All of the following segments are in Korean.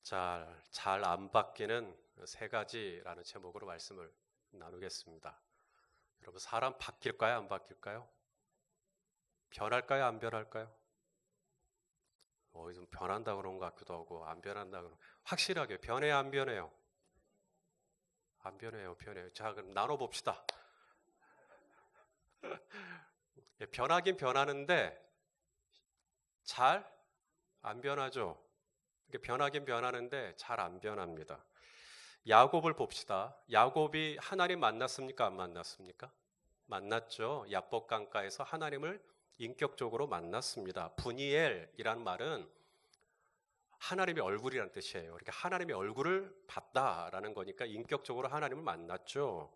잘 안 바뀌는 세 가지라는 제목으로 말씀을 나누겠습니다. 여러분, 사람 바뀔까요? 안 바뀔까요? 변할까요? 안 변할까요? 좀 변한다 그런 것 같기도 하고, 안 변한다 그런, 확실하게 변해요, 안 변해요? 안 변해요, 변해요. 자, 그럼 나눠봅시다. 예, 변하긴 변하는데, 잘 안 변하죠? 이게 변하긴 변하는데, 잘 안 변합니다. 야곱을 봅시다. 야곱이 하나님 만났습니까? 안 만났습니까? 만났죠. 야복 강가에서 하나님을 인격적으로 만났습니다. 분이엘이란 말은 하나님의 얼굴이라는 뜻이에요. 그러니까 하나님의 얼굴을 봤다라는 거니까 인격적으로 하나님을 만났죠.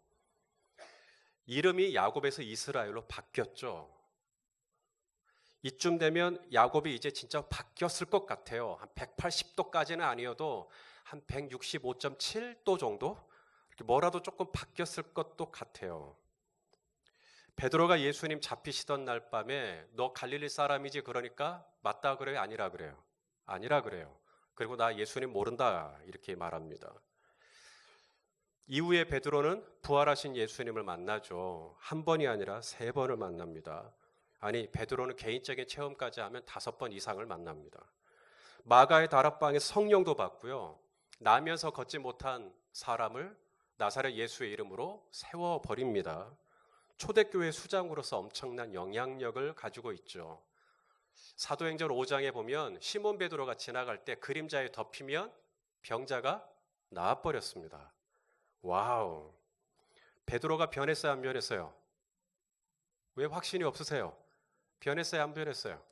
이름이 야곱에서 이스라엘로 바뀌었죠. 이쯤 되면 야곱이 이제 진짜 바뀌었을 것 같아요. 한 180도까지는 아니어도 한 165.7도 정도? 이렇게 뭐라도 조금 바뀌었을 것도 같아요. 베드로가 예수님 잡히시던 날 밤에 너 갈릴리 사람이지 그러니까 맞다 그래요? 아니라 그래요? 아니라 그래요. 그리고 나 예수님 모른다 이렇게 말합니다. 이후에 베드로는 부활하신 예수님을 만나죠. 한 번이 아니라 세 번을 만납니다. 아니, 베드로는 개인적인 체험까지 하면 5번 이상을 만납니다. 마가의 다락방에 성령도 받고요. 나면서 걷지 못한 사람을 나사렛 예수의 이름으로 세워버립니다. 초대교회 수장으로서 엄청난 영향력을 가지고 있죠. 사도행전 5장에 보면 시몬 베드로가 지나갈 때 그림자에 덮이면 병자가 나아버렸습니다. 와우. 베드로가 변했어요, 안 변했어요? 왜 확신이 없으세요? 변했어요, 안 변했어요?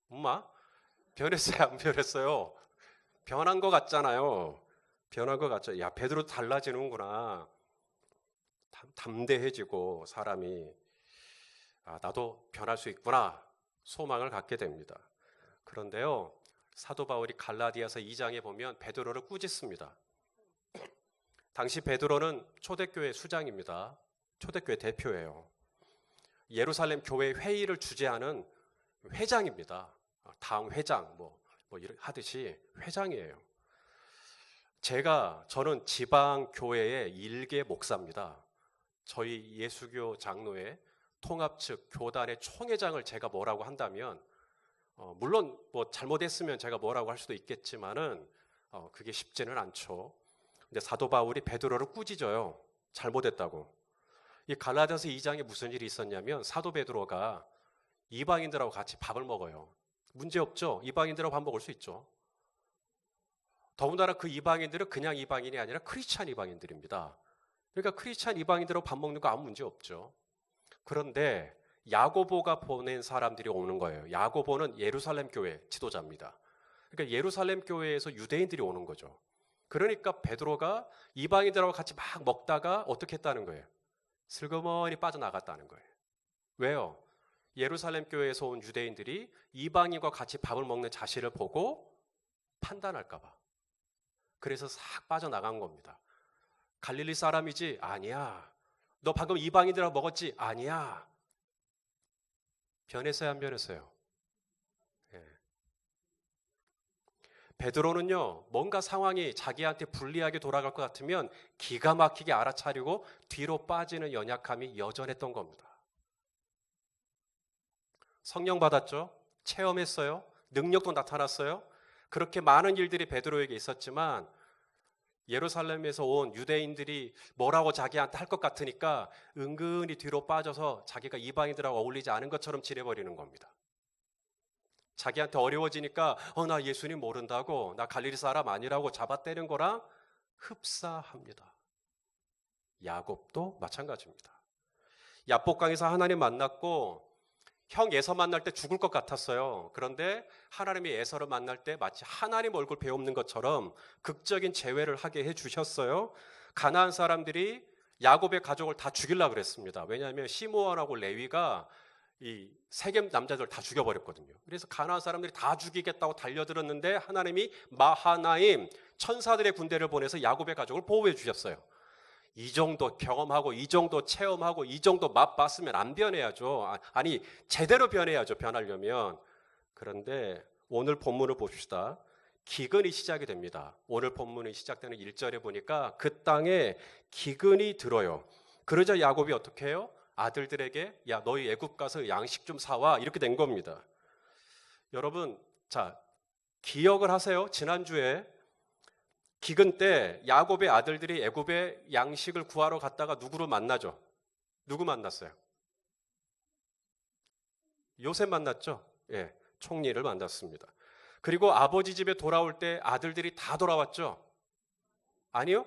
엄마? 변했어요, 안 변했어요? 변한 것 같잖아요. 변한 것 같죠? 야, 베드로 달라지는구나. 담대해지고 사람이 나도 변할 수 있구나 소망을 갖게 됩니다. 그런데요, 사도 바울이 갈라디아서 2장에 보면 베드로를 꾸짖습니다. 당시 베드로는 초대교회 수장입니다. 초대교회 대표예요. 예루살렘 교회 회의를 주재하는 회장입니다. 당 회장 뭐 하듯이 회장이에요. 저는 지방 교회의 일개 목사입니다. 저희 예수교 장로회 통합 측 교단의 총회장을 제가 뭐라고 한다면 물론 뭐 잘못했으면 제가 뭐라고 할 수도 있겠지만은 그게 쉽지는 않죠. 근데 사도 바울이 베드로를 꾸짖어요. 잘못했다고. 이 갈라디아서 2장에 무슨 일이 있었냐면 사도 베드로가 이방인들하고 같이 밥을 먹어요. 문제 없죠? 이방인들하고 밥 먹을 수 있죠. 더군다나 그 이방인들은 그냥 이방인이 아니라 크리스찬 이방인들입니다. 그러니까 크리스찬 이방인들하고 밥 먹는 거 아무 문제 없죠. 그런데 야고보가 보낸 사람들이 오는 거예요. 야고보는 예루살렘 교회 지도자입니다. 그러니까 예루살렘 교회에서 유대인들이 오는 거죠. 그러니까 베드로가 이방인들하고 같이 막 먹다가 어떻게 했다는 거예요? 슬그머니 빠져나갔다는 거예요. 왜요? 예루살렘 교회에서 온 유대인들이 이방인과 같이 밥을 먹는 자신을 보고 판단할까 봐. 그래서 싹 빠져나간 겁니다. 갈릴리 사람이지? 아니야. 너 방금 이방인들하고 먹었지? 아니야. 변했어요, 안 변했어요? 예. 베드로는요, 뭔가 상황이 자기한테 불리하게 돌아갈 것 같으면 기가 막히게 알아차리고 뒤로 빠지는 연약함이 여전했던 겁니다. 성령 받았죠? 체험했어요? 능력도 나타났어요? 그렇게 많은 일들이 베드로에게 있었지만 예루살렘에서 온 유대인들이 뭐라고 자기한테 할 것 같으니까 은근히 뒤로 빠져서 자기가 이방인들하고 어울리지 않은 것처럼 지내버리는 겁니다. 자기한테 어려워지니까 나 예수님 모른다고, 나 갈릴리 사람 아니라고 잡아떼는 거랑 흡사합니다. 야곱도 마찬가지입니다. 야복강에서 하나님 만났고 형 에서 만날 때 죽을 것 같았어요. 그런데 하나님이 에서를 만날 때 마치 하나님 얼굴 베옵는 것처럼 극적인 재회를 하게 해주셨어요. 가나안 사람들이 야곱의 가족을 다 죽이려고 그랬습니다. 왜냐하면 시므온하고 레위가 이 세겜 남자들 다 죽여버렸거든요. 그래서 가나안 사람들이 다 죽이겠다고 달려들었는데 하나님이 마하나임 천사들의 군대를 보내서 야곱의 가족을 보호해 주셨어요. 이 정도 경험하고 이 정도 체험하고 이 정도 맛봤으면 안 변해야죠. 아니 제대로 변해야죠. 변하려면. 그런데 오늘 본문을 봅시다. 기근이 시작이 됩니다. 오늘 본문이 시작되는 1절에 보니까 그 땅에 기근이 들어요. 그러자 야곱이 어떻게 해요? 아들들에게 야 너희 애굽 가서 양식 좀 사와 이렇게 된 겁니다. 여러분 자 기억을 하세요. 지난주에 기근 때 야곱의 아들들이 애굽에 양식을 구하러 갔다가 누구를 만나죠? 누구 만났어요? 요셉 만났죠? 예, 총리를 만났습니다. 그리고 아버지 집에 돌아올 때 아들들이 다 돌아왔죠? 아니요?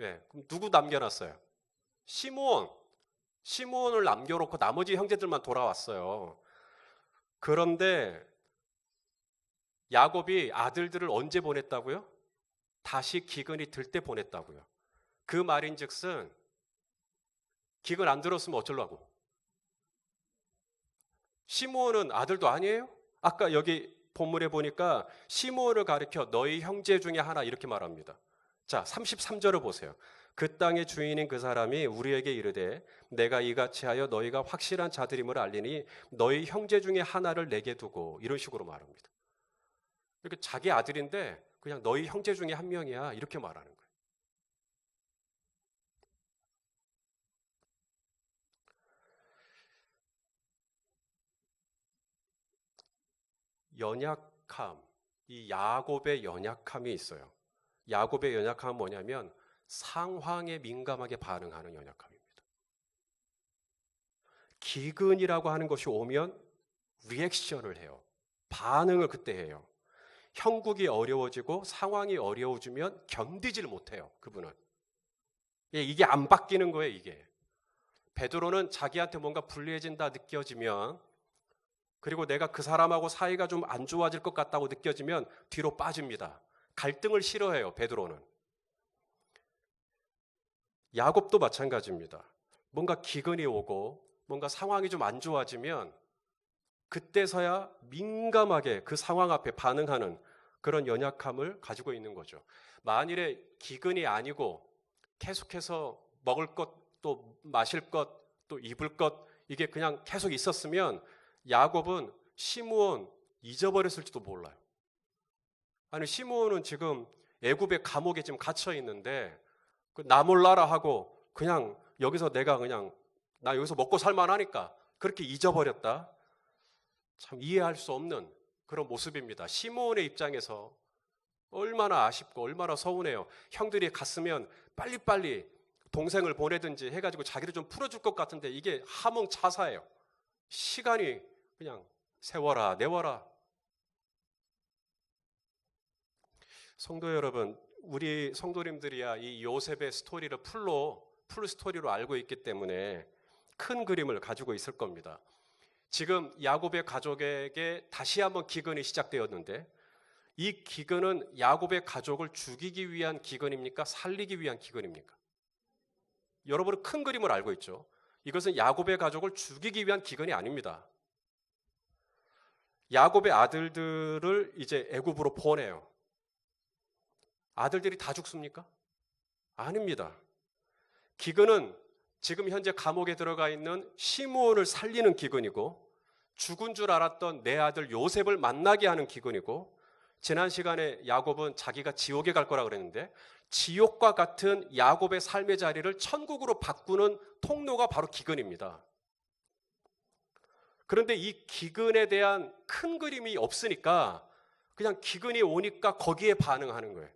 예, 그럼 누구 남겨놨어요? 시므온. 시므온을 남겨놓고 나머지 형제들만 돌아왔어요. 그런데 야곱이 아들들을 언제 보냈다고요? 다시 기근이 들 때 보냈다고요. 그 말인즉슨 기근 안 들었으면 어쩌려고? 시므온은 아들도 아니에요? 아까 여기 본문에 보니까 시므온을 가리켜 너희 형제 중에 하나 이렇게 말합니다. 자, 33절을 보세요. 그 땅의 주인인 그 사람이 우리에게 이르되 내가 이같이 하여 너희가 확실한 자들임을 알리니 너희 형제 중에 하나를 내게 두고 이런 식으로 말합니다. 이렇게 자기 아들인데 그냥 너희 형제 중에 한 명이야 이렇게 말하는 거예요. 연약함, 이 야곱의 연약함이 있어요. 야곱의 연약함은 뭐냐면 상황에 민감하게 반응하는 연약함입니다. 기근이라고 하는 것이 오면 리액션을 해요. 반응을 그때 해요. 형국이 어려워지고 상황이 어려워지면 견디질 못해요. 그분은. 이게 안 바뀌는 거예요. 이게. 베드로는 자기한테 뭔가 불리해진다 느껴지면 그리고 내가 그 사람하고 사이가 좀 안 좋아질 것 같다고 느껴지면 뒤로 빠집니다. 갈등을 싫어해요. 베드로는. 야곱도 마찬가지입니다. 뭔가 기근이 오고 뭔가 상황이 좀 안 좋아지면 그때서야 민감하게 그 상황 앞에 반응하는 그런 연약함을 가지고 있는 거죠. 만일에 기근이 아니고 계속해서 먹을 것, 또 마실 것, 또 입을 것 이게 그냥 계속 있었으면 야곱은 시므온 잊어버렸을지도 몰라요. 아니 시므온은 지금 애굽의 감옥에 지금 갇혀 있는데 나 몰라라 하고 그냥 여기서 내가 그냥 나 여기서 먹고 살만하니까 그렇게 잊어버렸다. 참 이해할 수 없는 그런 모습입니다. 시므온의 입장에서 얼마나 아쉽고 얼마나 서운해요. 형들이 갔으면 빨리빨리 동생을 보내든지 해가지고 자기를 좀 풀어줄 것 같은데 이게 하몽차사예요. 시간이 그냥 세워라 내워라. 성도 여러분, 우리 성도님들이야 이 요셉의 스토리를 풀 스토리로 알고 있기 때문에 큰 그림을 가지고 있을 겁니다. 지금 야곱의 가족에게 다시 한번 기근이 시작되었는데 이 기근은 야곱의 가족을 죽이기 위한 기근입니까? 살리기 위한 기근입니까? 여러분은 큰 그림을 알고 있죠. 이것은 야곱의 가족을 죽이기 위한 기근이 아닙니다. 야곱의 아들들을 이제 애굽으로 보내요. 아들들이 다 죽습니까? 아닙니다. 기근은 지금 현재 감옥에 들어가 있는 시므온을 살리는 기근이고 죽은 줄 알았던 내 아들 요셉을 만나게 하는 기근이고 지난 시간에 야곱은 자기가 지옥에 갈 거라 그랬는데 지옥과 같은 야곱의 삶의 자리를 천국으로 바꾸는 통로가 바로 기근입니다. 그런데 이 기근에 대한 큰 그림이 없으니까 그냥 기근이 오니까 거기에 반응하는 거예요.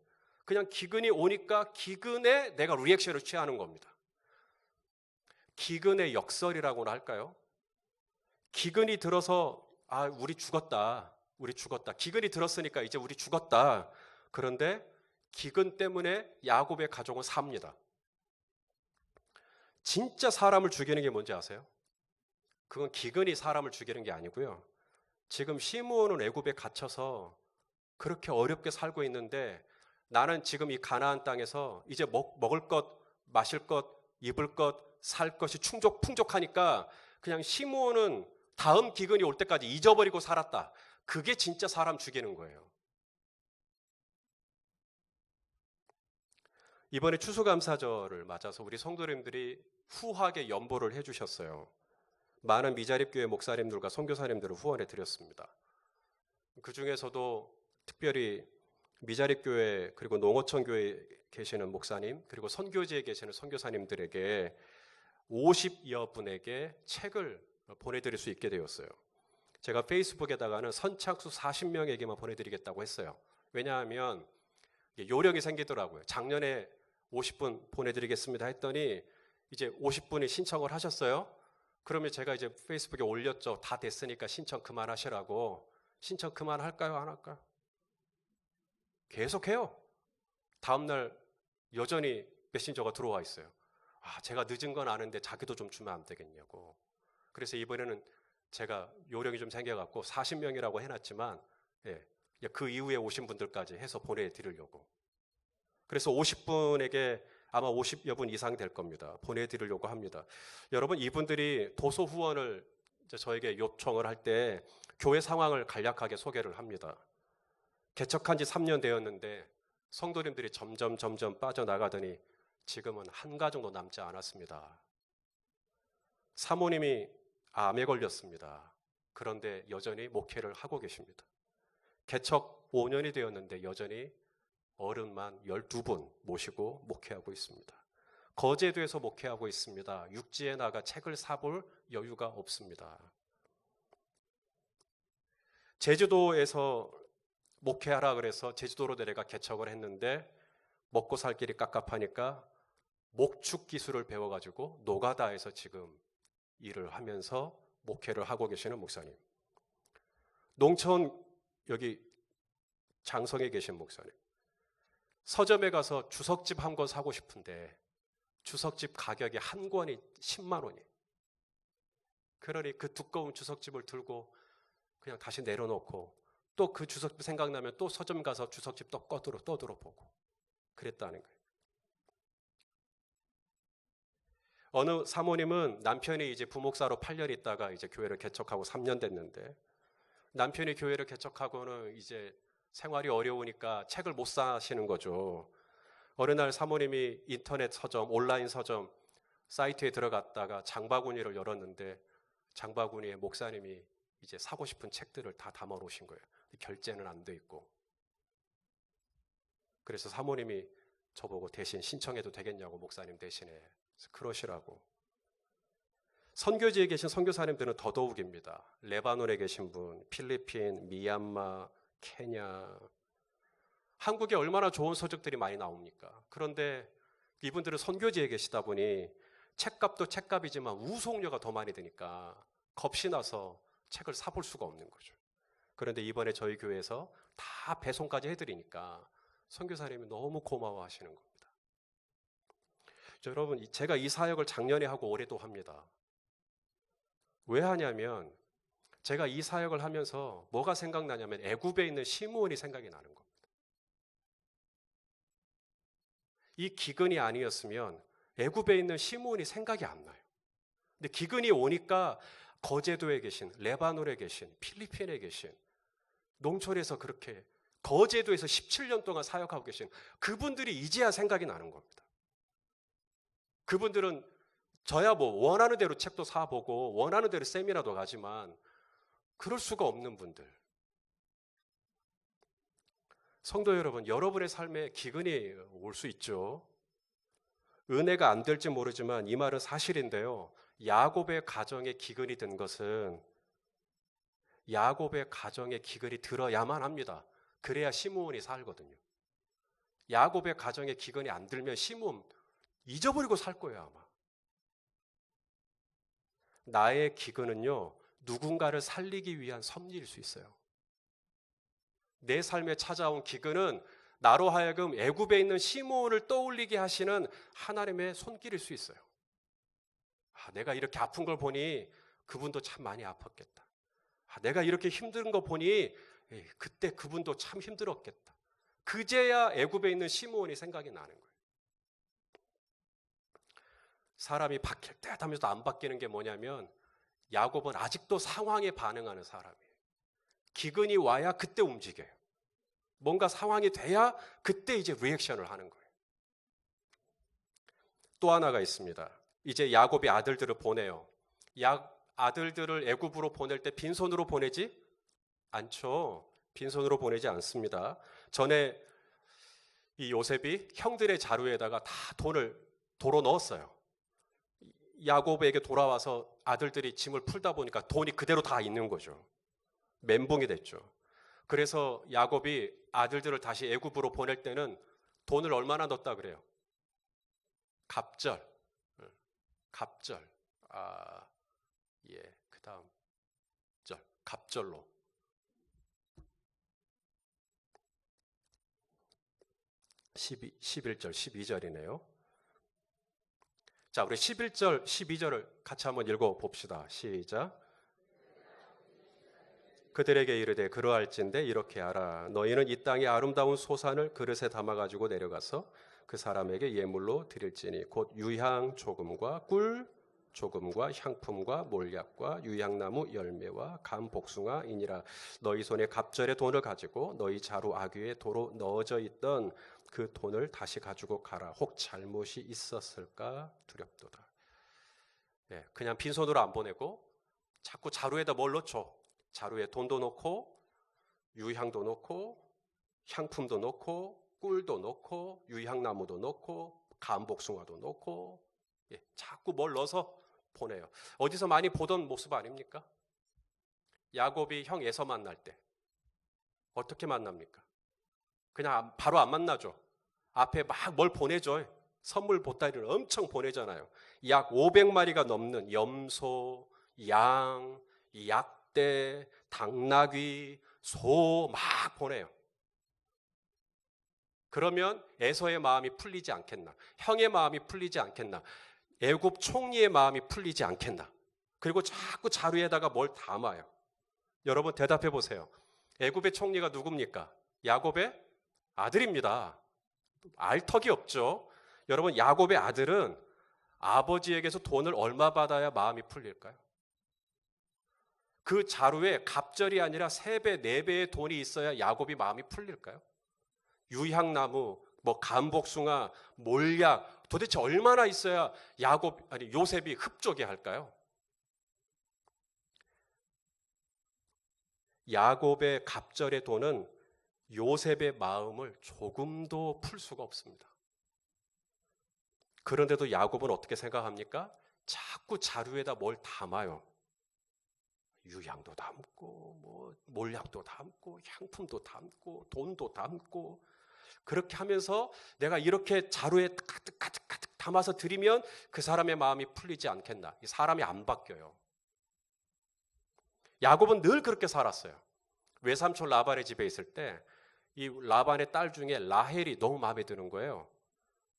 그냥 기근이 오니까 기근에 내가 리액션을 취하는 겁니다. 기근의 역설이라고나 할까요? 기근이 들어서 우리 죽었다. 기근이 들었으니까 이제 우리 죽었다. 그런데 기근 때문에 야곱의 가족은 삽니다. 진짜 사람을 죽이는 게 뭔지 아세요? 그건 기근이 사람을 죽이는 게 아니고요. 지금 시므온은 애굽에 갇혀서 그렇게 어렵게 살고 있는데 나는 지금 이 가나안 땅에서 이제 먹을 것, 마실 것, 입을 것, 살 것이 풍족하니까 그냥 시므온은 다음 기근이 올 때까지 잊어버리고 살았다. 그게 진짜 사람 죽이는 거예요. 이번에 추수감사절을 맞아서 우리 성도님들이 후하게 연보를 해주셨어요. 많은 미자립교회 목사님들과 선교사님들을 후원해 드렸습니다. 그 중에서도 특별히 미자립 교회 그리고 농어촌 교회에 계시는 목사님 그리고 선교지에 계시는 선교사님들에게 50여 분에게 책을 보내드릴 수 있게 되었어요. 제가 페이스북에다가는 선착수 40명에게만 보내드리겠다고 했어요. 왜냐하면 요령이 생기더라고요. 작년에 50분 보내드리겠습니다 했더니 이제 50분이 신청을 하셨어요. 그러면 제가 이제 페이스북에 올렸죠. 다 됐으니까 신청 그만하시라고. 신청 그만할까요? 안 할까요? 계속해요. 다음날 여전히 메신저가 들어와 있어요. 제가 늦은 건 아는데 자기도 좀 주면 안 되겠냐고. 그래서 이번에는 제가 요령이 좀 생겨갖고 40명이라고 해놨지만 그 이후에 오신 분들까지 해서 보내드리려고. 그래서 50분에게 아마 50여 분 이상 될 겁니다. 보내드리려고 합니다. 여러분, 이분들이 도서 후원을 저에게 요청을 할 때 교회 상황을 간략하게 소개를 합니다. 개척한 지 3년 되었는데 성도님들이 점점 빠져나가더니 지금은 한 가정도 남지 않았습니다. 사모님이 암에 걸렸습니다. 그런데 여전히 목회를 하고 계십니다. 개척 5년이 되었는데 여전히 어른만 12분 모시고 목회하고 있습니다. 거제도에서 목회하고 있습니다. 육지에 나가 책을 사볼 여유가 없습니다. 제주도에서 목회하라 그래서 제주도로 내려가 개척을 했는데 먹고 살 길이 깝깝하니까 목축 기술을 배워가지고 노가다에서 지금 일을 하면서 목회를 하고 계시는 목사님. 농촌 여기 장성에 계신 목사님. 서점에 가서 주석집 한 권 사고 싶은데 주석집 가격이 한 권이 10만 원이에요. 그러니 그 두꺼운 주석집을 들고 그냥 다시 내려놓고 또 그 주석집 생각나면 또 서점 가서 주석집 또 떠들어보고 그랬다는 거예요. 어느 사모님은 남편이 이제 부목사로 8년 있다가 이제 교회를 개척하고 3년 됐는데 남편이 교회를 개척하고는 이제 생활이 어려우니까 책을 못 사시는 거죠. 어느 날 사모님이 인터넷 서점, 온라인 서점 사이트에 들어갔다가 장바구니를 열었는데 장바구니에 목사님이 이제 사고 싶은 책들을 다 담아 놓으신 거예요. 결제는 안 돼 있고. 그래서 사모님이 저보고 대신 신청해도 되겠냐고 목사님 대신에 그러시라고. 선교지에 계신 선교사님들은 더더욱입니다. 레바논에 계신 분, 필리핀, 미얀마, 케냐. 한국에 얼마나 좋은 서적들이 많이 나옵니까? 그런데 이분들은 선교지에 계시다 보니 책값도 책값이지만 우송료가 더 많이 드니까 겁이 나서 책을 사볼 수가 없는 거죠. 그런데 이번에 저희 교회에서 다 배송까지 해드리니까 선교사님이 너무 고마워하시는 겁니다. 여러분, 제가 이 사역을 작년에 하고 올해도 합니다. 왜 하냐면 제가 이 사역을 하면서 뭐가 생각나냐면 애굽에 있는 시므온이 생각이 나는 겁니다. 이 기근이 아니었으면 애굽에 있는 시므온이 생각이 안 나요. 근데 기근이 오니까 거제도에 계신, 레바논에 계신, 필리핀에 계신, 농촌에서 그렇게 거제도에서 17년 동안 사역하고 계신 그분들이 이제야 생각이 나는 겁니다. 그분들은 저야 뭐 원하는 대로 책도 사보고 원하는 대로 세미나도 가지만 그럴 수가 없는 분들. 성도 여러분, 여러분의 삶에 기근이 올 수 있죠. 은혜가 안 될지 모르지만 이 말은 사실인데요. 야곱의 가정에 기근이 든 것은 야곱의 가정에 기근이 들어야만 합니다. 그래야 시므온이 살거든요. 야곱의 가정에 기근이 안 들면 시므온 잊어버리고 살 거예요, 아마. 나의 기근은요, 누군가를 살리기 위한 섭리일 수 있어요. 내 삶에 찾아온 기근은 나로 하여금 애굽에 있는 시므온을 떠올리게 하시는 하나님의 손길일 수 있어요. 내가 이렇게 아픈 걸 보니 그분도 참 많이 아팠겠다. 내가 이렇게 힘든 거 보니 그때 그분도 참 힘들었겠다. 그제야 애굽에 있는 시므온이 생각이 나는 거예요. 사람이 바뀔 듯 하면서 안 바뀌는 게 뭐냐면 야곱은 아직도 상황에 반응하는 사람이에요. 기근이 와야 그때 움직여요. 뭔가 상황이 돼야 그때 이제 리액션을 하는 거예요. 또 하나가 있습니다. 이제 야곱이 아들들을 보내요. 아들들을 애굽으로 보낼 때 빈손으로 보내지 않죠. 빈손으로 보내지 않습니다. 전에 이 요셉이 형들의 자루에다가 다 돈을 도로 넣었어요. 야곱에게 돌아와서 아들들이 짐을 풀다 보니까 돈이 그대로 다 있는 거죠. 멘붕이 됐죠. 그래서 야곱이 아들들을 다시 애굽으로 보낼 때는 돈을 얼마나 넣었다 그래요? 갑절. 갑절. 그 다음 절. 갑절로. 11절, 12절이네요. 자, 우리 11절, 12절을 같이 한번 읽어봅시다. 시작. 그들에게 이르되 그러할진대 이렇게 하라. 너희는 이 땅의 아름다운 소산을 그릇에 담아가지고 내려가서 그 사람에게 예물로 드릴지니 곧 유향 조금과 꿀 조금과 향품과 몰약과 유향나무 열매와 감 복숭아이니라. 너희 손에 갑절의 돈을 가지고 너희 자루 아귀에 도로 넣어져 있던 그 돈을 다시 가지고 가라. 혹 잘못이 있었을까 두렵도다. 그냥 빈손으로 안 보내고 자꾸 자루에다 뭘 넣죠? 자루에 돈도 넣고 유향도 넣고 향품도 넣고 꿀도 넣고 유향나무도 넣고 감복숭아도 넣고 자꾸 뭘 넣어서 보내요. 어디서 많이 보던 모습 아닙니까? 야곱이 형 에서 만날 때 어떻게 만납니까? 그냥 바로 안 만나죠. 앞에 막 뭘 보내죠. 선물 보따리를 엄청 보내잖아요. 약 500마리가 넘는 염소, 양, 약대, 당나귀, 소 막 보내요. 그러면 에서의 마음이 풀리지 않겠나? 형의 마음이 풀리지 않겠나? 애굽 총리의 마음이 풀리지 않겠나? 그리고 자꾸 자루에다가 뭘 담아요. 여러분 대답해 보세요. 애굽의 총리가 누굽니까? 야곱의 아들입니다. 알 턱이 없죠. 여러분 야곱의 아들은 아버지에게서 돈을 얼마 받아야 마음이 풀릴까요? 그 자루에 갑절이 아니라 3배, 4배의 돈이 있어야 야곱이 마음이 풀릴까요? 유향나무, 감복숭아, 몰약 도대체 얼마나 있어야 요셉이 흡족해 할까요? 야곱의 갑절의 돈은 요셉의 마음을 조금도 풀 수가 없습니다. 그런데도 야곱은 어떻게 생각합니까? 자꾸 자루에다 뭘 담아요. 유향도 담고 몰약도 담고 향품도 담고 돈도 담고 그렇게 하면서 내가 이렇게 자루에 가득 담아서 드리면 그 사람의 마음이 풀리지 않겠나. 이 사람이 안 바뀌어요. 야곱은 늘 그렇게 살았어요. 외삼촌 라반의 집에 있을 때 이 라반의 딸 중에 라헬이 너무 마음에 드는 거예요.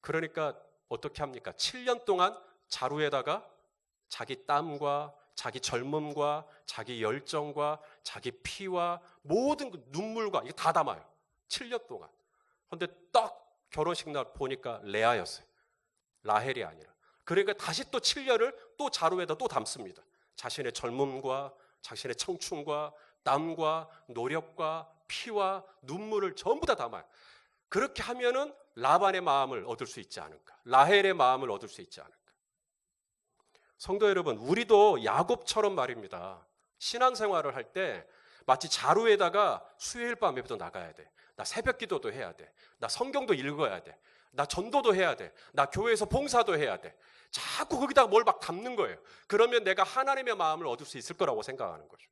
그러니까 어떻게 합니까? 7년 동안 자루에다가 자기 땀과 자기 젊음과 자기 열정과 자기 피와 모든 눈물과 이거 다 담아요. 7년 동안. 그런데 딱 결혼식 날 보니까 레아였어요. 라헬이 아니라. 그러니까 다시 또 7년을 또 자루에다 또 담습니다. 자신의 젊음과 자신의 청춘과 땀과 노력과 피와 눈물을 전부 다 담아요. 그렇게 하면은 라반의 마음을 얻을 수 있지 않을까? 라헬의 마음을 얻을 수 있지 않을까? 성도 여러분, 우리도 야곱처럼 말입니다. 신앙생활을 할 때 마치 자루에다가 수요일 밤에도 나가야 돼. 나 새벽 기도도 해야 돼. 나 성경도 읽어야 돼. 나 전도도 해야 돼. 나 교회에서 봉사도 해야 돼. 자꾸 거기다가 뭘 막 담는 거예요. 그러면 내가 하나님의 마음을 얻을 수 있을 거라고 생각하는 거죠.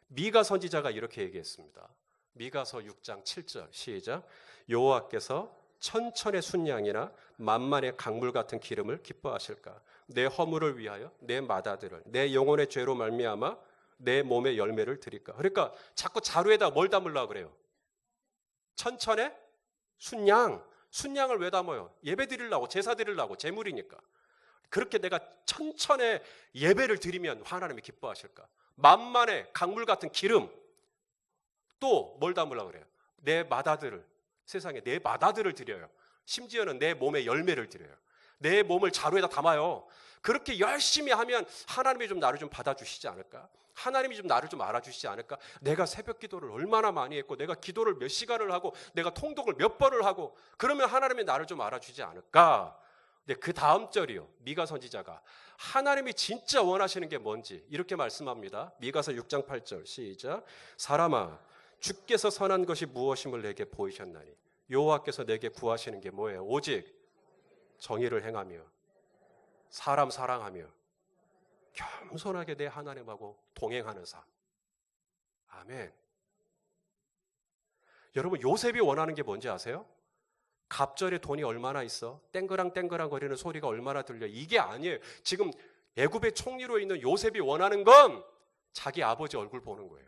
미가 선지자가 이렇게 얘기했습니다. 미가서 6장 7절 시작. 여호와께서 천천의 순양이나 만만의 강물 같은 기름을 기뻐하실까? 내 허물을 위하여 내 맏아들을 내 영혼의 죄로 말미암아 내 몸의 열매를 드릴까? 그러니까 자꾸 자루에다 뭘 담으려고 그래요? 천천의 순양을 왜 담아요? 예배 드리려고, 제사 드리려고, 제물이니까. 그렇게 내가 천천의 예배를 드리면 하나님이 기뻐하실까? 만만의 강물 같은 기름. 또 뭘 담으려고 그래요? 내 맏아들을, 세상에 내 맏아들을 드려요. 심지어는 내 몸의 열매를 드려요. 내 몸을 자루에다 담아요. 그렇게 열심히 하면 하나님이 좀 나를 좀 받아주시지 않을까? 하나님이 좀 나를 좀 알아주시지 않을까? 내가 새벽 기도를 얼마나 많이 했고 내가 기도를 몇 시간을 하고 내가 통독을 몇 번을 하고 그러면 하나님이 나를 좀 알아주지 않을까? 근데 그 다음 절이요. 미가 선지자가 하나님이 진짜 원하시는 게 뭔지 이렇게 말씀합니다. 미가서 6장 8절 시작. 사람아 주께서 선한 것이 무엇임을 내게 보이셨나니 여호와께서 내게 구하시는 게 뭐예요? 오직 정의를 행하며 사람 사랑하며 겸손하게 내 하나님하고 동행하는 삶. 아멘. 여러분, 요셉이 원하는 게 뭔지 아세요? 갑절에 돈이 얼마나 있어? 땡그랑 땡그랑 거리는 소리가 얼마나 들려? 이게 아니에요. 지금 애굽의 총리로 있는 요셉이 원하는 건 자기 아버지 얼굴 보는 거예요.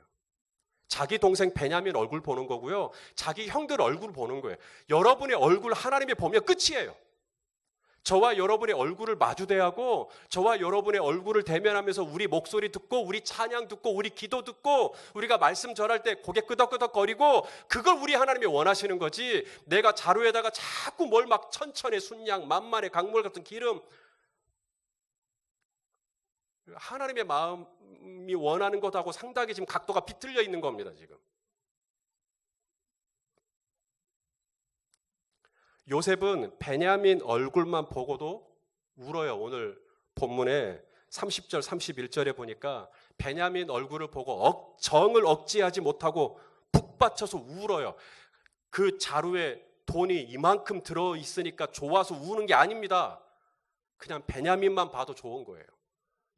자기 동생 베냐민 얼굴 보는 거고요. 자기 형들 얼굴 보는 거예요. 여러분의 얼굴 하나님이 보면 끝이에요. 저와 여러분의 얼굴을 마주대하고 저와 여러분의 얼굴을 대면하면서 우리 목소리 듣고 우리 찬양 듣고 우리 기도 듣고 우리가 말씀 전할 때 고개 끄덕끄덕거리고 그걸 우리 하나님이 원하시는 거지. 내가 자루에다가 자꾸 뭘 막 천천의 순양 만만의 강물 같은 기름, 하나님의 마음이 원하는 것하고 상당히 지금 각도가 비틀려 있는 겁니다. 지금 요셉은 베냐민 얼굴만 보고도 울어요. 오늘 본문에 30절 31절에 보니까 베냐민 얼굴을 보고 정을 억제하지 못하고 북받쳐서 울어요. 그 자루에 돈이 이만큼 들어있으니까 좋아서 우는 게 아닙니다. 그냥 베냐민만 봐도 좋은 거예요.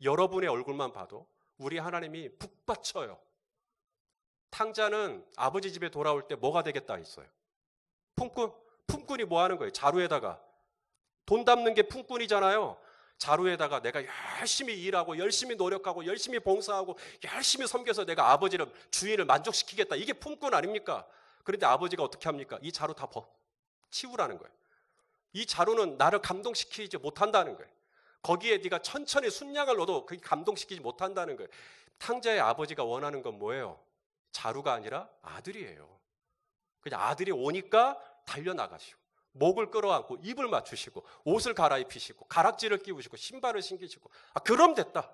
여러분의 얼굴만 봐도 우리 하나님이 북받쳐요. 탕자는 아버지 집에 돌아올 때 뭐가 되겠다 했어요? 품꾼? 품꾼이 뭐 하는 거예요? 자루에다가 돈 담는 게 품꾼이잖아요. 자루에다가 내가 열심히 일하고 열심히 노력하고 열심히 봉사하고 열심히 섬겨서 내가 아버지를 주인을 만족시키겠다. 이게 품꾼 아닙니까? 그런데 아버지가 어떻게 합니까? 이 자루 다 치우라는 거예요. 이 자루는 나를 감동시키지 못한다는 거예요. 거기에 네가 천천히 순양을 넣어도 그게 감동시키지 못한다는 거예요. 탕자의 아버지가 원하는 건 뭐예요? 자루가 아니라 아들이에요. 그냥 아들이 오니까 달려나가시고 목을 끌어안고 입을 맞추시고 옷을 갈아입히시고 가락지를 끼우시고 신발을 신기시고 그럼 됐다.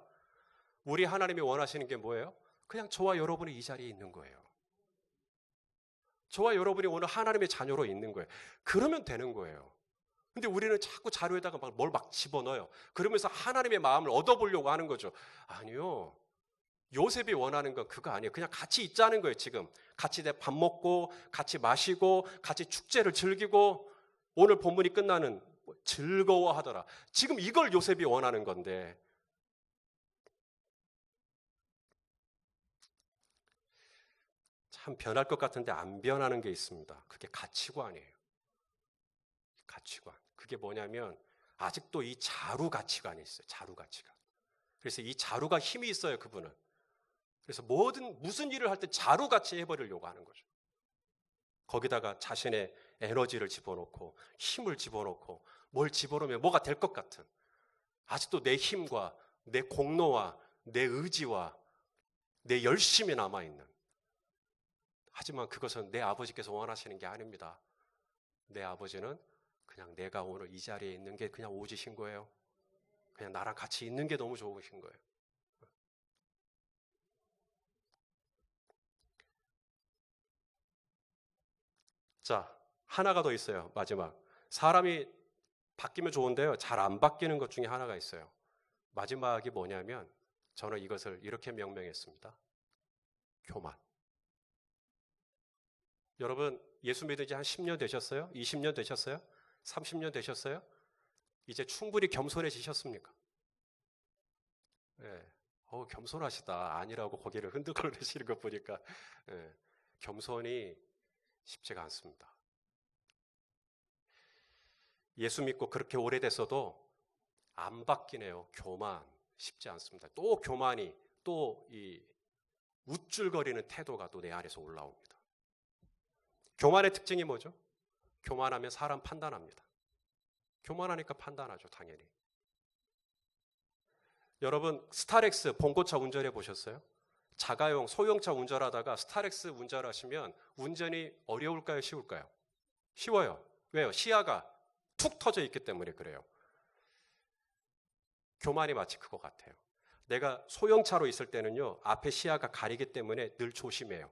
우리 하나님이 원하시는 게 뭐예요? 그냥 저와 여러분이 이 자리에 있는 거예요. 저와 여러분이 오늘 하나님의 자녀로 있는 거예요. 그러면 되는 거예요. 근데 우리는 자꾸 자루에다가 뭘 막 집어넣어요. 그러면서 하나님의 마음을 얻어보려고 하는 거죠. 아니요. 요셉이 원하는 건 그거 아니에요. 그냥 같이 있자는 거예요. 지금 같이 밥 먹고 같이 마시고 같이 축제를 즐기고 오늘 본문이 끝나는 즐거워하더라. 지금 이걸 요셉이 원하는 건데 참 변할 것 같은데 안 변하는 게 있습니다. 그게 가치관이에요. 가치관. 그게 뭐냐면 아직도 이 자루 가치관이 있어요. 자루 가치관. 그래서 이 자루가 힘이 있어요. 그분은. 그래서 무슨 일을 할 때 자루같이 해버리려고 하는 거죠. 거기다가 자신의 에너지를 집어넣고 힘을 집어넣고 뭘 집어넣으면 뭐가 될 것 같은, 아직도 내 힘과 내 공로와 내 의지와 내 열심이 남아있는, 하지만 그것은 내 아버지께서 원하시는 게 아닙니다. 내 아버지는 그냥 내가 오늘 이 자리에 있는 게 그냥 오지신 거예요. 그냥 나랑 같이 있는 게 너무 좋으신 거예요. 자, 하나가 더 있어요. 마지막. 사람이 바뀌면 좋은데요. 잘 안 바뀌는 것 중에 하나가 있어요. 마지막이 뭐냐면 저는 이것을 이렇게 명명했습니다. 교만. 여러분, 예수 믿은 지 한 10년 되셨어요? 20년 되셨어요? 30년 되셨어요? 이제 충분히 겸손해지셨습니까? 예. 겸손하시다. 아니라고 고개를 흔들거리시는 거 보니까 예. 겸손이 쉽지가 않습니다. 예수 믿고 그렇게 오래됐어도 안 바뀌네요. 교만 쉽지 않습니다. 또 교만이 또 이 우쭐거리는 태도가 또 내 안에서 올라옵니다. 교만의 특징이 뭐죠? 교만하면 사람 판단합니다. 교만하니까 판단하죠, 당연히. 여러분, 스타렉스 봉고차 운전해 보셨어요? 자가용 소형차 운전하다가 스타렉스 운전하시면 운전이 어려울까요, 쉬울까요? 쉬워요. 왜요? 시야가 툭 터져 있기 때문에 그래요. 교만이 마치 그거 같아요. 내가 소형차로 있을 때는요, 앞에 시야가 가리기 때문에 늘 조심해요.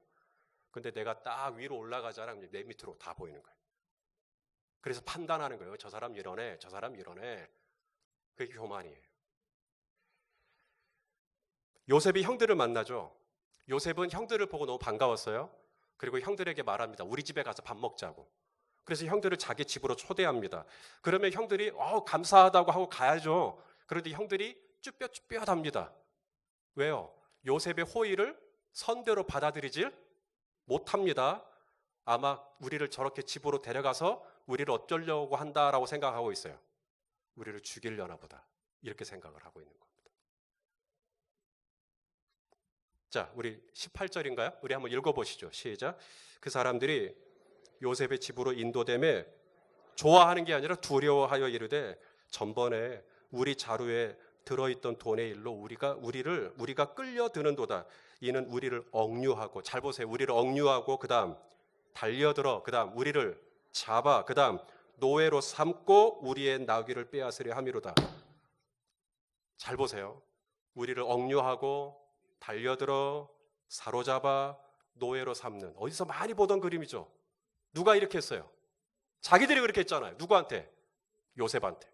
근데 내가 딱 위로 올라가자면 내 밑으로 다 보이는 거예요. 그래서 판단하는 거예요. 저 사람 이러네, 저 사람 이러네. 그게 교만이에요. 요셉이 형들을 만나죠. 요셉은 형들을 보고 너무 반가웠어요. 그리고 형들에게 말합니다. 우리 집에 가서 밥 먹자고. 그래서 형들을 자기 집으로 초대합니다. 그러면 형들이 감사하다고 하고 가야죠. 그런데 형들이 쭈뼛쭈뼛합니다. 왜요? 요셉의 호의를 선대로 받아들이질 못합니다. 아마 우리를 저렇게 집으로 데려가서 우리를 어쩌려고 한다라고 생각하고 있어요. 우리를 죽이려나 보다. 이렇게 생각을 하고 있는 겁니다. 자, 우리 18절인가요? 우리 한번 읽어보시죠. 시작. 그 사람들이 요셉의 집으로 인도됨에 좋아하는 게 아니라 두려워하여 이르되 전번에 우리 자루에 들어있던 돈의 일로 우리가 끌려드는도다. 이는 우리를 억류하고, 잘 보세요. 우리를 억류하고 그다음 달려들어 그다음 우리를 잡아 그다음 노예로 삼고 우리의 나귀를 빼앗으려 함이로다. 잘 보세요. 우리를 억류하고 달려들어 사로잡아 노예로 삼는, 어디서 많이 보던 그림이죠. 누가 이렇게 했어요? 자기들이 그렇게 했잖아요. 누구한테? 요셉한테.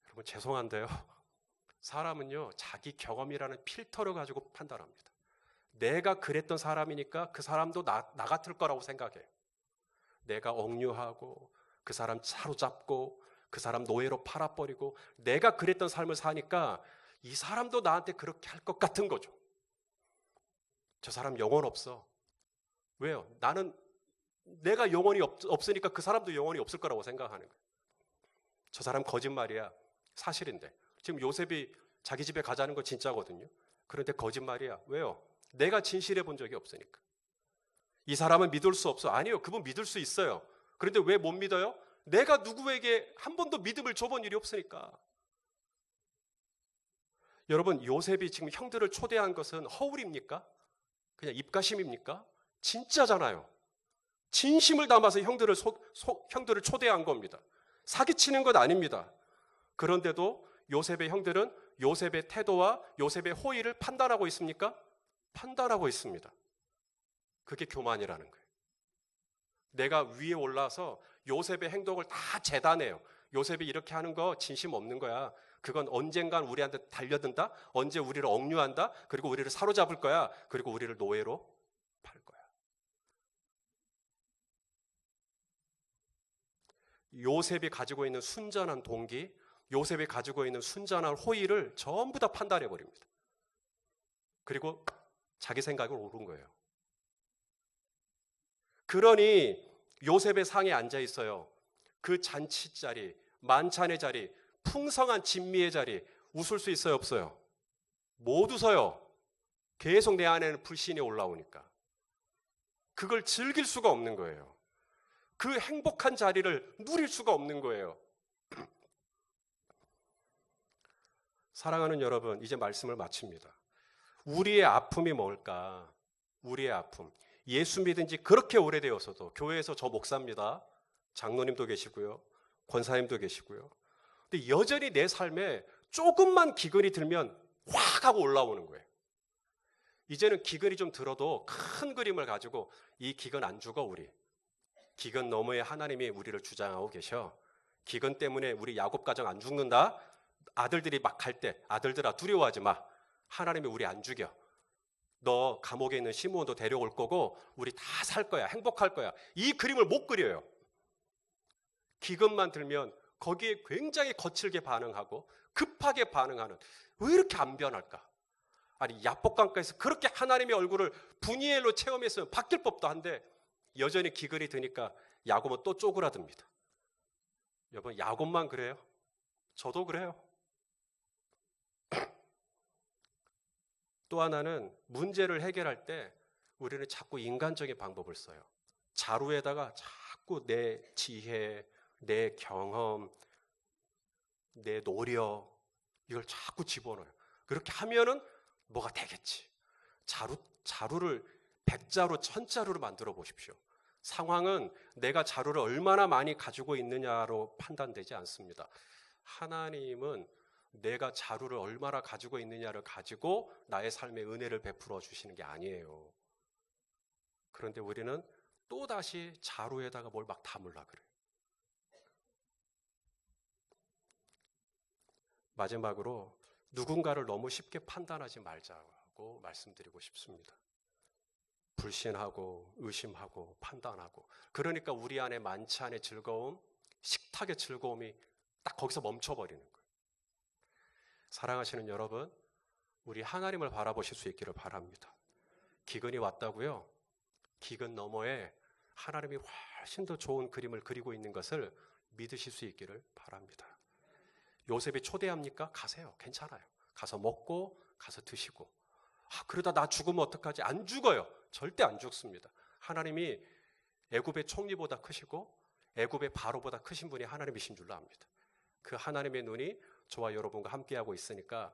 여러분 죄송한데요. 사람은요 자기 경험이라는 필터를 가지고 판단합니다. 내가 그랬던 사람이니까 그 사람도 나 같을 거라고 생각해요. 내가 억류하고 그 사람 사로잡고 그 사람 노예로 팔아버리고 내가 그랬던 삶을 사니까 이 사람도 나한테 그렇게 할 것 같은 거죠. 저 사람 영혼 없어. 왜요? 나는 내가 영혼이 없으니까 그 사람도 영혼이 없을 거라고 생각하는 거예요. 저 사람 거짓말이야. 사실인데. 지금 요셉이 자기 집에 가자는 거 진짜거든요. 그런데 거짓말이야. 왜요? 내가 진실해 본 적이 없으니까. 이 사람은 믿을 수 없어. 아니요. 그분 믿을 수 있어요. 그런데 왜 못 믿어요? 내가 누구에게 한 번도 믿음을 줘본 일이 없으니까. 여러분, 요셉이 지금 형들을 초대한 것은 허울입니까? 그냥 입가심입니까? 진짜잖아요. 진심을 담아서 형들을 초대한 겁니다. 사기치는 것 아닙니다. 그런데도 요셉의 형들은 요셉의 태도와 요셉의 호의를 판단하고 있습니까? 판단하고 있습니다. 그게 교만이라는 거예요. 내가 위에 올라서 요셉의 행동을 다 재단해요. 요셉이 이렇게 하는 거 진심 없는 거야. 그건 언젠간 우리한테 달려든다. 언제 우리를 억류한다. 그리고 우리를 사로잡을 거야. 그리고 우리를 노예로 팔 거야. 요셉이 가지고 있는 순전한 동기, 요셉이 가지고 있는 순전한 호의를 전부 다 판단해 버립니다. 그리고 자기 생각을 옳은 거예요. 그러니 요셉의 상에 앉아 있어요. 그 잔치 자리, 만찬의 자리, 풍성한 진미의 자리, 웃을 수 있어요, 없어요? 못 웃어요. 계속 내 안에는 불신이 올라오니까. 그걸 즐길 수가 없는 거예요. 그 행복한 자리를 누릴 수가 없는 거예요. 사랑하는 여러분, 이제 말씀을 마칩니다. 우리의 아픔이 뭘까? 우리의 아픔. 예수 믿은 지 그렇게 오래되어서도 교회에서 저 목사입니다. 장로님도 계시고요. 권사님도 계시고요. 근데 여전히 내 삶에 조금만 기근이 들면 확 하고 올라오는 거예요. 이제는 기근이 좀 들어도 큰 그림을 가지고 이 기근 안 죽어 우리. 기근 너머에 하나님이 우리를 주장하고 계셔. 기근 때문에 우리 야곱 가정 안 죽는다. 아들들이 막 갈 때 아들들아 두려워하지 마. 하나님이 우리 안 죽여. 너 감옥에 있는 시므온도 데려올 거고 우리 다 살 거야. 행복할 거야. 이 그림을 못 그려요. 기근만 들면 거기에 굉장히 거칠게 반응하고 급하게 반응하는, 왜 이렇게 안 변할까? 아니 야복강가에서 그렇게 하나님의 얼굴을 분이엘로 체험했으면 바뀔 법도 한데 여전히 기근이 드니까 야곱은 또 쪼그라듭니다. 여러분 야곱만 그래요? 저도 그래요. 또 하나는 문제를 해결할 때 우리는 자꾸 인간적인 방법을 써요. 자루에다가 자꾸 내 지혜, 내 경험, 내 노력 이걸 자꾸 집어넣어요. 그렇게 하면은 뭐가 되겠지. 자루를 100자루, 1000자루로 만들어 보십시오. 상황은 내가 자루를 얼마나 많이 가지고 있느냐로 판단되지 않습니다. 하나님은 내가 자루를 얼마나 가지고 있느냐를 가지고 나의 삶에 은혜를 베풀어 주시는 게 아니에요. 그런데 우리는 또다시 자루에다가 뭘 막 담으려고 그래요. 마지막으로 누군가를 너무 쉽게 판단하지 말자고 라고 말씀드리고 싶습니다. 불신하고 의심하고 판단하고, 그러니까 우리 안에 만찬의 즐거움, 식탁의 즐거움이 딱 거기서 멈춰버리는 거예요. 사랑하시는 여러분, 우리 하나님을 바라보실 수 있기를 바랍니다. 기근이 왔다고요? 기근 너머에 하나님이 훨씬 더 좋은 그림을 그리고 있는 것을 믿으실 수 있기를 바랍니다. 요셉이 초대합니까? 가세요. 괜찮아요. 가서 먹고 가서 드시고. 그러다 나 죽으면 어떡하지? 안 죽어요. 절대 안 죽습니다. 하나님이 애굽의 총리보다 크시고 애굽의 바로보다 크신 분이 하나님이신 줄로 압니다. 그 하나님의 눈이 저와 여러분과 함께하고 있으니까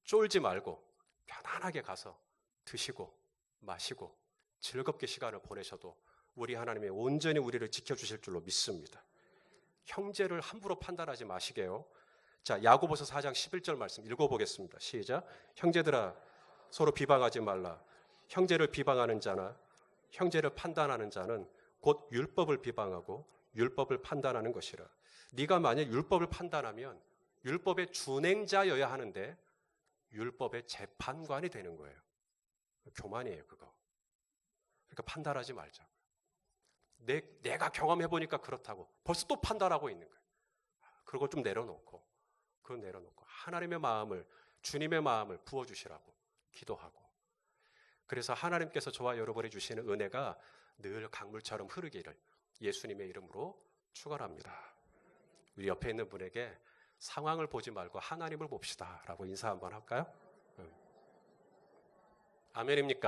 쫄지 말고 편안하게 가서 드시고 마시고 즐겁게 시간을 보내셔도 우리 하나님이 온전히 우리를 지켜주실 줄로 믿습니다. 형제를 함부로 판단하지 마시게요. 자, 야고보서 4장 11절 말씀 읽어보겠습니다. 시작. 형제들아, 서로 비방하지 말라. 형제를 비방하는 자나 형제를 판단하는 자는 곧 율법을 비방하고 율법을 판단하는 것이라. 네가 만약 율법을 판단하면 율법의 준행자여야 하는데 율법의 재판관이 되는 거예요. 교만이에요, 그거. 그러니까 판단하지 말자고요. 내가 경험해보니까 그렇다고 벌써 또 판단하고 있는 거예요. 그걸 좀 내려놓고, 그거 내려놓고 하나님의 마음을, 주님의 마음을 부어주시라고 기도하고, 그래서 하나님께서 저와 여러분이 주시는 은혜가 늘 강물처럼 흐르기를 예수님의 이름으로 축원합니다. 우리 옆에 있는 분에게 상황을 보지 말고 하나님을 봅시다 라고 인사 한번 할까요? 아멘입니까?